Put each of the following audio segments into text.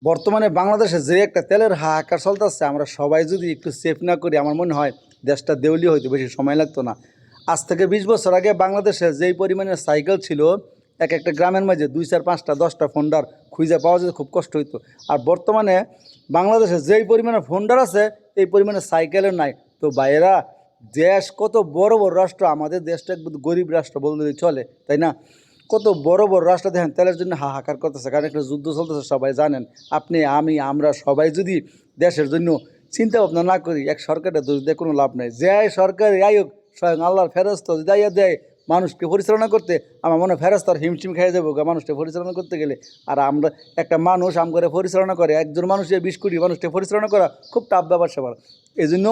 বর্তমানে বাংলাদেশে যে একটা তেলের হাহাকার চলতেছে, আমরা সবাই যদি একটু সেফ না করি, আমার মনে হয় দেশটা দেউলিয়া হইতে বেশি সময় লাগতো না। আজ থেকে 20 বছর আগে বাংলাদেশে যেই পরিমাণে সাইকেল ছিল, এক একটা গ্রামের মাঝে 2 4 5টা 10টা ফোন্ডার খুঁজে পাওয়া যেত, খুব কষ্ট হইতো। আর বর্তমানে বাংলাদেশে যেই পরিমাণে ফোন্ডার আছে, এই পরিমাণে সাইকেলের নাই। তো ভাইয়েরা, দেশ কত বড় বড় রাষ্ট্র, আমাদের দেশটা একদম গরিব রাষ্ট্র বলতে চলে, তাই না? কত বড় বড় রাষ্ট্র দেখেন তেলের জন্য হাহাকার করতেছে, কারণ একটা যুদ্ধ চলতেছে, সবাই জানেন। আপনি, আমি, আমরা সবাই যদি দেশের জন্য চিন্তা ভাবনা না করি, এক সরকারের দোষ দিয়ে কোনো লাভ নেই। যে সরকার আয়োগ স্বয়ং আল্লাহর ফেরস্ত দাইয়া দেয় মানুষকে পরিচালনা করতে, আমার মনে হয় ফেরস্তার হিমশিম খেয়ে যাবো মানুষকে পরিচালনা করতে গেলে। আর আমরা, একটা মানুষ আম করে পরিচালনা করে, একজন মানুষের 20 কোটি মানুষকে পরিচালনা করা খুব টাফ ব্যাপার স্যাপার। এই জন্য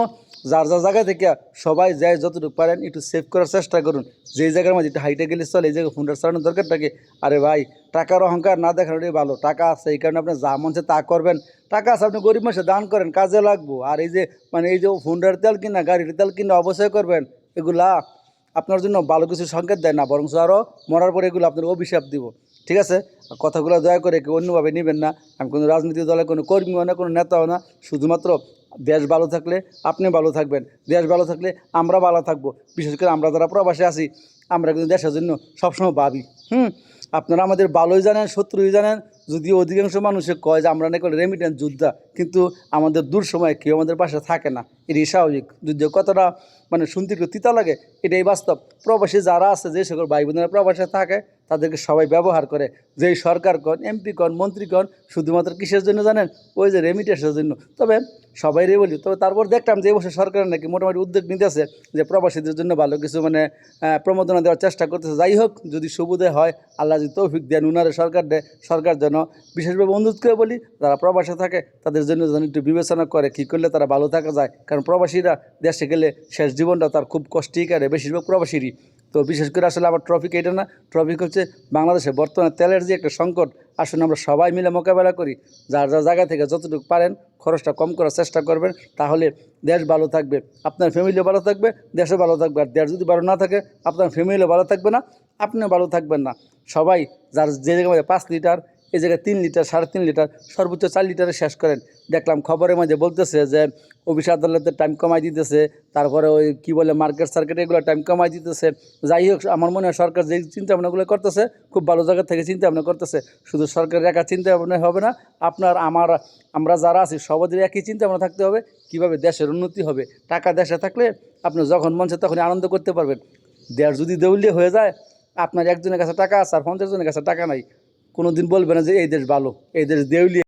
যার যার জায়গা থেকে সবাই যায় যতটুকু পারেন একটু সেভ করার চেষ্টা করুন। যেই জায়গার মধ্যে একটু হাইটে গেলে চলে, এই জায়গায় ফোনটা চালানোর দরকার থাকে। আরে ভাই, টাকার অহংকার না দেখানোটাই ভালো। টাকা আছে এই কারণে আপনি যা মন চায় তা করবেন। টাকা আছে, আপনি গরিব মানুষে দান করেন, কাজে লাগবো। আর এই যে এই যে ফোনটার তেল কিনা, গাড়ির তেল কিনা অবশ্যই করবেন, এগুলা আপনার জন্য ভালো কিছু সংকেত দেয় না, বরং আরও মরার পরে এগুলো আপনার অভিশাপ দিব। ঠিক আছে? আর কথাগুলো দয়া করে কেউ অন্যভাবে নেবেন না। আমি কোনো রাজনৈতিক দলের কোনো কর্মীও না, কোনো নেতাও না। শুধুমাত্র দেশ ভালো থাকলে আপনি ভালো থাকবেন, দেশ ভালো থাকলে আমরা ভালো থাকবো। বিশেষ করে আমরা যারা প্রবাসে আছি, আমরা কিন্তু দেশের জন্য সবসময় ভাবি। আপনারা আমাদের ভালোই জানেন, শত্রুই জানেন। যদিও অধিকাংশ মানুষে কয় যে আমরা নাকি রেমিটেন্স যোদ্ধা, কিন্তু আমাদের দূর সময় কেউ আমাদের পাশে থাকে না। এটাই স্বাভাবিক। যদিও কতটা শুনতে একটু তিতা লাগে, এটাই বাস্তব। প্রবাসী যারা আছে, যে সকল ভাই বোনেরা প্রবাসে থাকে, তাদেরকে সবাই ব্যবহার করে। যেই সরকার কন, এমপি কন, মন্ত্রী কন, শুধুমাত্র কিসের জন্য জানেন? ওই যে রেমিটেন্সের জন্য। তবে সবাইরই বলি, তবে তারপর দেখলাম যে এবছর সরকার নাকি মোটামুটি উদ্যোগ নিতেছে যে প্রবাসীদের জন্য ভালো কিছু প্রমোদনা দেওয়ার চেষ্টা করতেছে। যাই হোক, যদি সুবিধা হয়, আল্লাহ যদি তৌফিক দেন, উনারে সরকার দেয়, সরকার যেন বিশেষভাবে অনুরোধ করে বলি, যারা প্রবাসে থাকে তাদের জন্য যেন একটু বিবেচনা করে কী করলে তারা ভালো থাকা যায়। কারণ প্রবাসীরা দেশে গেলে শেষ জীবনটা তার খুব কষ্টেই কাটে, বেশিরভাগ প্রবাসীরই। তো বিশেষ করে আসলে আমার ট্রফিক এটা না, ট্রফিক হচ্ছে বাংলাদেশে বর্তমানে তেলের যে একটা সংকট। আসলে আমরা সবাই মিলে মোকাবেলা করি। যার যার জায়গা থেকে যতটুকু পারেন খরচটা কম করার চেষ্টা করবেন, তাহলে দেশ ভালো থাকবে, আপনার ফ্যামিলিও ভালো থাকবে, দেশও ভালো থাকবে। আর দেশ যদি ভালো না থাকে, আপনার ফ্যামিলিও ভালো থাকবে না, আপনিও ভালো থাকবেন না। সবাই যার যে জায়গায় মধ্যে 5 লিটার, এই জায়গায় 3 লিটার, 3.5 লিটার, সর্বোচ্চ 4 লিটারে শেষ করেন। দেখলাম খবরের মধ্যে বলতেছে যে অফিস আদালতের টাইম কমাই দিতেছে, তারপরে ওই কী বলে মার্কেট সার্কেট, এগুলো টাইম কমাই দিতেছে। যাই হোক, আমার মনে হয় সরকার যেই চিন্তা ভাবনাগুলো করতেছে, খুব ভালো জায়গা থেকে চিন্তা ভাবনা করতেছে। শুধু সরকারের একা চিন্তা ভাবনা হবে না, আপনার আমার, আমরা যারা আছি সবাদের একই চিন্তা ভাবনা থাকতে হবে, কীভাবে দেশের উন্নতি হবে। টাকা দেশে থাকলে আপনি যখন মন চায় তখনই আনন্দ করতে পারবেন। দেশ যদি দেউলিয়া হয়ে যায়, আপনার একজনের কাছে টাকা আছে আর 50 জনের কাছে টাকা নাই, কোনো দিন বলবে না যে এই দেশ ভালো, এই দেশ দেউলিয়া।